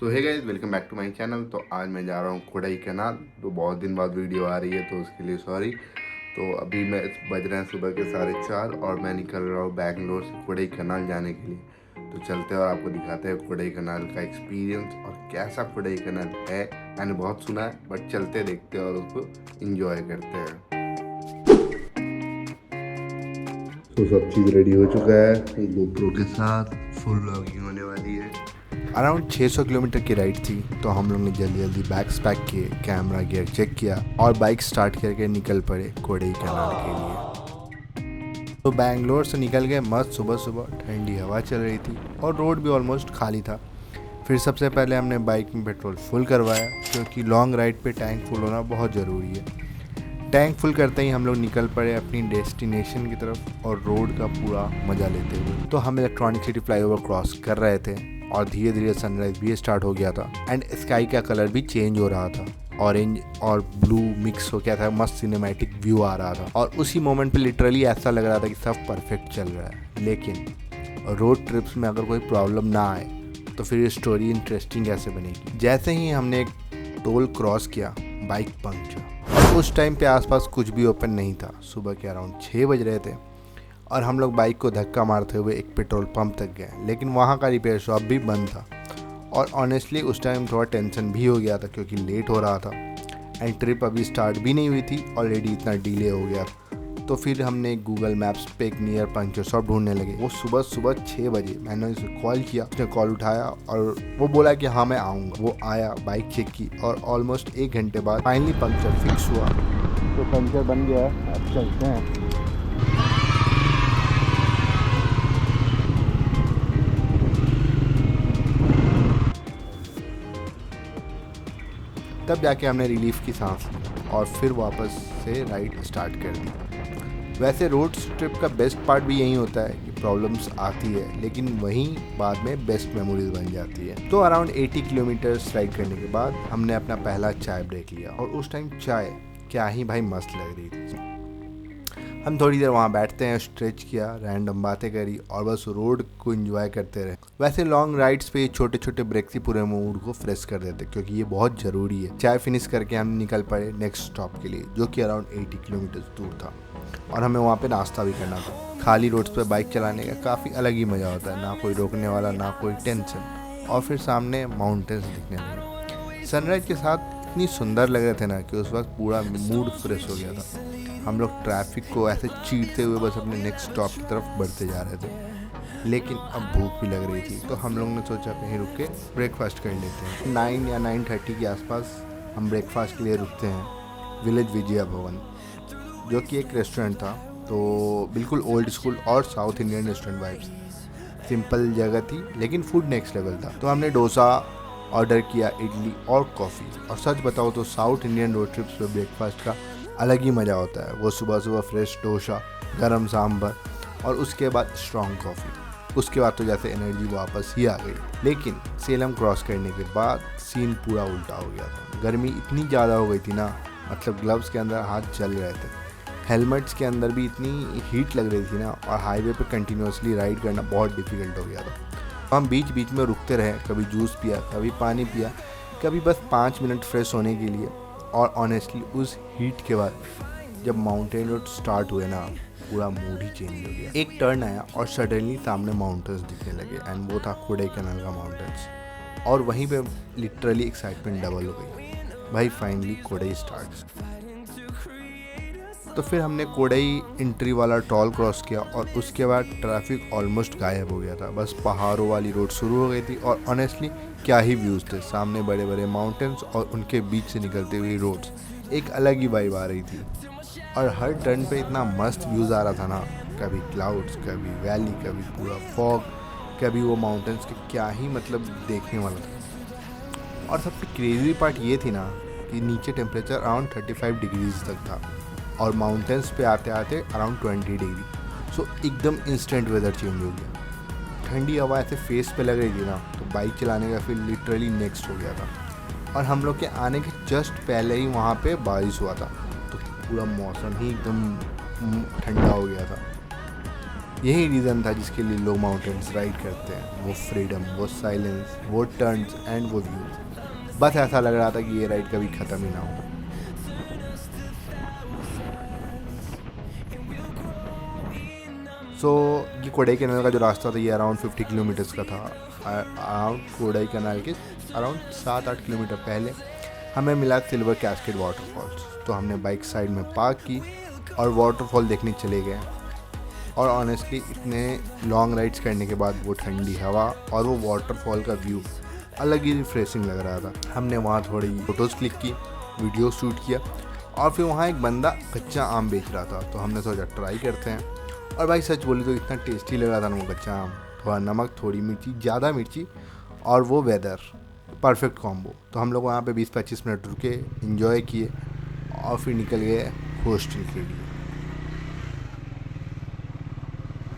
So hey guys, welcome back to my channel. तो आज मैं जा रहा हूँ कोडाई कैनाल। तो बहुत दिन बाद वीडियो आ रही है तो उसके लिए सॉरी। तो अभी मैं बज रहे हैं सुबह के 4:30 और मैं निकल रहा हूँ बैंगलोर से कोडाई कैनाल जाने के लिए। तो चलते हैं और आपको दिखाते हैं कोडाई कैनाल का एक्सपीरियंस और कैसा कोडाई कैनाल है। मैंने बहुत सुना है बट चलते देखते हैं और उसको इंजॉय करते हैं। तो सब चीज़ रेडी हो चुका है, गोप्रो के साथ फुल व्लॉगिंग होने वाली है। अराउंड 600 किलोमीटर की राइड थी तो हम लोग ने जल्दी जल्दी बैग्स पैक किए, कैमरा गियर चेक किया और बाइक स्टार्ट करके निकल पड़े कोडाई कैनाल के लिए। तो बैंगलोर से निकल गए मस्त सुबह सुबह, ठंडी हवा चल रही थी और रोड भी ऑलमोस्ट खाली था। फिर सबसे पहले हमने बाइक में पेट्रोल फुल करवाया क्योंकि लॉन्ग राइड पे टैंक फुल होना बहुत ज़रूरी है। टैंक फुल करते ही हम लोग निकल पड़े अपनी डेस्टिनेशन की तरफ और रोड का पूरा मज़ा लेते हुए। तो हम इलेक्ट्रॉनिक सिटी फ्लाईओवर क्रॉस कर रहे थे और धीरे धीरे सनराइज भी स्टार्ट हो गया था एंड स्काई का कलर भी चेंज हो रहा था, ऑरेंज और ब्लू मिक्स हो गया था, मस्त सिनेमैटिक व्यू आ रहा था और उसी मोमेंट पे लिटरली ऐसा लग रहा था कि सब परफेक्ट चल रहा है। लेकिन रोड ट्रिप्स में अगर कोई प्रॉब्लम ना आए तो फिर ये स्टोरी इंटरेस्टिंग कैसे बनेगी। जैसे ही हमने एक टोल क्रॉस किया बाइक पंक्चर। उस टाइम पे आसपास कुछ भी ओपन नहीं था, सुबह के अराउंड 6 बज रहे थे और हम लोग बाइक को धक्का मारते हुए एक पेट्रोल पंप तक गए, लेकिन वहाँ का रिपेयर शॉप भी बंद था और ऑनेस्टली उस टाइम थोड़ा टेंशन भी हो गया था क्योंकि लेट हो रहा था एंड ट्रिप अभी स्टार्ट भी नहीं हुई थी, ऑलरेडी इतना डिले हो गया। तो फिर हमने गूगल मैप्स पे एक नियर पंक्चर शॉप ढूंढने लगे। वो सुबह सुबह 6 बजे मैंने उसे कॉल किया, उसने कॉल उठाया और वो बोला कि हाँ मैं आऊँगा। वो आया, बाइक चेक की और ऑलमोस्ट 1 घंटे बाद फाइनली पंक्चर फिक्स हुआ। तो पंक्चर बन गया, अब चलते हैं। तब जाके हमने रिलीफ की सांस ली और फिर वापस से राइड स्टार्ट कर दी। वैसे रोड ट्रिप का बेस्ट पार्ट भी यही होता है कि प्रॉब्लम्स आती है लेकिन वहीं बाद में बेस्ट मेमोरीज बन जाती है। तो अराउंड 80 किलोमीटर राइड करने के बाद हमने अपना पहला चाय ब्रेक लिया और उस टाइम चाय क्या ही भाई मस्त लग रही थी। हम थोड़ी देर वहाँ बैठते हैं, स्ट्रेच किया, रैंडम बातें करी और बस रोड को एंजॉय करते रहे। वैसे लॉन्ग राइड्स पे छोटे छोटे ब्रेक्स ही पूरे मूड को फ्रेश कर देते क्योंकि ये बहुत ज़रूरी है। चाय फिनिश करके हम निकल पड़े नेक्स्ट स्टॉप के लिए जो कि अराउंड 80 किलोमीटर दूर था और हमें वहाँ पे नाश्ता भी करना था। खाली रोड्स पे बाइक चलाने का काफ़ी अलग ही मज़ा होता है, ना कोई रोकने वाला ना कोई टेंशन। और फिर सामने माउंटेन्स दिखने लगे, सनराइज के साथ इतनी सुंदर लग रहे थे ना कि उस वक्त पूरा मूड फ्रेश हो गया था। हम लोग ट्रैफिक को ऐसे चीरते हुए बस अपने नेक्स्ट स्टॉप की तरफ बढ़ते जा रहे थे, लेकिन अब भूख भी लग रही थी तो हम लोग ने सोचा कहीं रुक के ब्रेकफास्ट कर लेते हैं। 9 या 9:30 के आसपास हम ब्रेकफास्ट के लिए रुकते हैं विलेज विजया भवन, जो कि एक रेस्टोरेंट था। तो बिल्कुल ओल्ड स्कूल और south Indian restaurant vibes, simple जगह थी लेकिन फूड नेक्स्ट लेवल था। तो हमने डोसा ऑर्डर किया, इडली और कॉफ़ी। और सच बताओ तो साउथ इंडियन रोड ट्रिप्स पे ब्रेकफास्ट का अलग ही मज़ा होता है। वो सुबह सुबह फ्रेश डोसा, गरम सांभर और उसके बाद स्ट्रॉन्ग कॉफ़ी। उसके बाद तो जैसे एनर्जी वापस ही आ गई। लेकिन सेलम क्रॉस करने के बाद सीन पूरा उल्टा हो गया था। गर्मी इतनी ज़्यादा हो गई थी ना, मतलब ग्लव्स के अंदर हाथ जल रहे थे, हेलमेट्स के अंदर भी इतनी हीट लग रही थी ना, और हाईवे पे कंटिन्यूसली राइड करना बहुत डिफ़िकल्ट हो गया था। हम बीच बीच में रुकते रहे, कभी जूस पिया, कभी पानी पिया, कभी बस 5 मिनट फ्रेश होने के लिए। और ऑनेस्टली उस हीट के बाद जब माउंटेन रोड स्टार्ट हुए ना, पूरा मूड ही चेंज हो गया। एक टर्न आया और सडनली सामने माउंटेन्स दिखने लगे एंड वो था कोडाई कैनाल का माउंटेन्स। और वहीं पे लिटरली एक्साइटमेंट डबल हो गई, भाई फाइनली कोडाई स्टार्ट। तो फिर हमने कोडाई एंट्री वाला टोल क्रॉस किया और उसके बाद ट्रैफिक ऑलमोस्ट गायब हो गया था, बस पहाड़ों वाली रोड शुरू हो गई थी और ऑनेस्टली क्या ही व्यूज़ थे। सामने बड़े बड़े माउंटेन्स और उनके बीच से निकलती हुई रोड्स, एक अलग ही वाइब आ रही थी। और हर टर्न पे इतना मस्त व्यूज़ आ रहा था ना, कभी क्लाउड्स, कभी वैली, कभी पूरा फॉग, कभी वो माउंटेन्स के, क्या ही मतलब देखने वाला था। और सबसे क्रेजी पार्ट ये थी ना कि नीचे टेम्परेचर अराउंड 35 डिग्रीज तक था और माउंटेन्स पे आते आते अराउंड 20 डिग्री। सो एकदम इंस्टेंट वेदर चेंज हो गया। ठंडी हवा ऐसे फेस पे लग रही थी ना, तो बाइक चलाने का फिर लिटरली नेक्स्ट हो गया था। और हम लोग के आने के जस्ट पहले ही वहाँ पे बारिश हुआ था, तो पूरा मौसम ही एकदम ठंडा हो गया था। यही रीज़न था जिसके लिए लोग माउंटेन्स राइड करते हैं, वो फ्रीडम, वो साइलेंस, वो टर्न्स एंड वो व्यूज़। बस ऐसा लग रहा था कि ये राइड कभी ख़त्म ही ना हो। सो ये कोडाई कैनाल का जो रास्ता था ये अराउंड 50 किलोमीटर्स का था। अराउंड कोडाई कैनाल के अराउंड 7-8 किलोमीटर पहले हमें मिला सिल्वर कैस्केड वाटरफॉल्स। तो हमने बाइक साइड में पार्क की और वाटरफॉल देखने चले गए। और ऑनेस्टली इतने लॉन्ग राइड्स करने के बाद वो ठंडी हवा और वो वाटरफॉल का व्यू अलग ही रिफ्रेशिंग लग रहा था। हमने वहाँ थोड़ी फ़ोटोज़ क्लिक की, वीडियो शूट किया और फिर वहाँ एक बंदा कच्चा आम बेच रहा था, तो हमने सोचा ट्राई करते हैं। और भाई सच बोली तो इतना टेस्टी लग रहा था ना वो कच्चा आम, थोड़ा नमक, थोड़ी मिर्ची, ज़्यादा मिर्ची और वो वेदर, परफेक्ट कॉम्बो। तो हम लोग वहाँ पे 20-25 मिनट रुके, एंजॉय किए और फिर निकल गए हॉस्टल के लिए।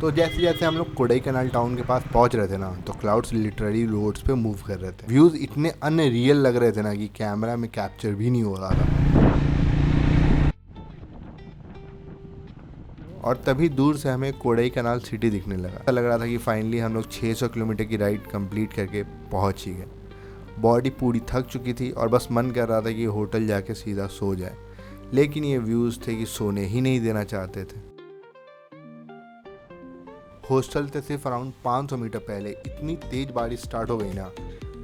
तो जैसे जैसे हम लोग कोडाई कैनाल टाउन के पास पहुंच रहे थे ना, तो क्लाउड्स लिटरली रोड्स पे मूव कर रहे थे। व्यूज़ इतने अनरियल लग रहे थे ना कि कैमरा में कैप्चर भी नहीं हो रहा था। और तभी दूर से हमें कोडाई कैनाल सिटी दिखने लगा। ऐसा लग रहा था कि फाइनली हम लोग 600 किलोमीटर की राइड कंप्लीट करके पहुंच ही गए। बॉडी पूरी थक चुकी थी और बस मन कर रहा था कि होटल जाके सीधा सो जाए, लेकिन ये व्यूज़ थे कि सोने ही नहीं देना चाहते थे। हॉस्टल से सिर्फ अराउंड 500 मीटर पहले इतनी तेज़ बारिश स्टार्ट हो गई ना,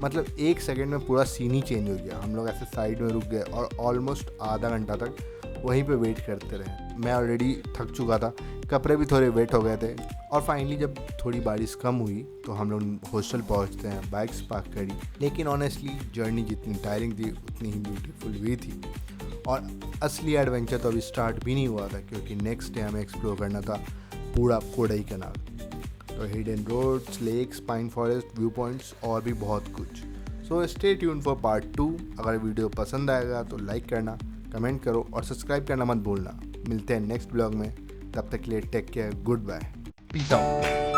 मतलब 1 सेकंड में पूरा सीन ही चेंज हो गया। हम लोग ऐसे साइड में रुक गए और ऑलमोस्ट आधा घंटा तक वहीं पे वेट करते रहे। मैं ऑलरेडी थक चुका था, कपड़े भी थोड़े वेट हो गए थे। और फाइनली जब थोड़ी बारिश कम हुई तो हम लोग हॉस्टल पहुंचते हैं, बाइक्स पार्क करी। लेकिन ऑनेस्टली जर्नी जितनी टायरिंग थी उतनी ही ब्यूटीफुल भी थी। और असली एडवेंचर तो अभी स्टार्ट भी नहीं हुआ था, क्योंकि नेक्स्ट डे हमें एक्सप्लोर करना था पूरा कोडाई कैनाल। तो hidden roads, lakes, pine forest, view points और भी बहुत कुछ। So stay tuned for part 2। अगर वीडियो पसंद आएगा तो लाइक करना, कमेंट करो और सब्सक्राइब करना मत भूलना। मिलते हैं नेक्स्ट ब्लॉग में, तब तक के लिए take care, goodbye, peace out.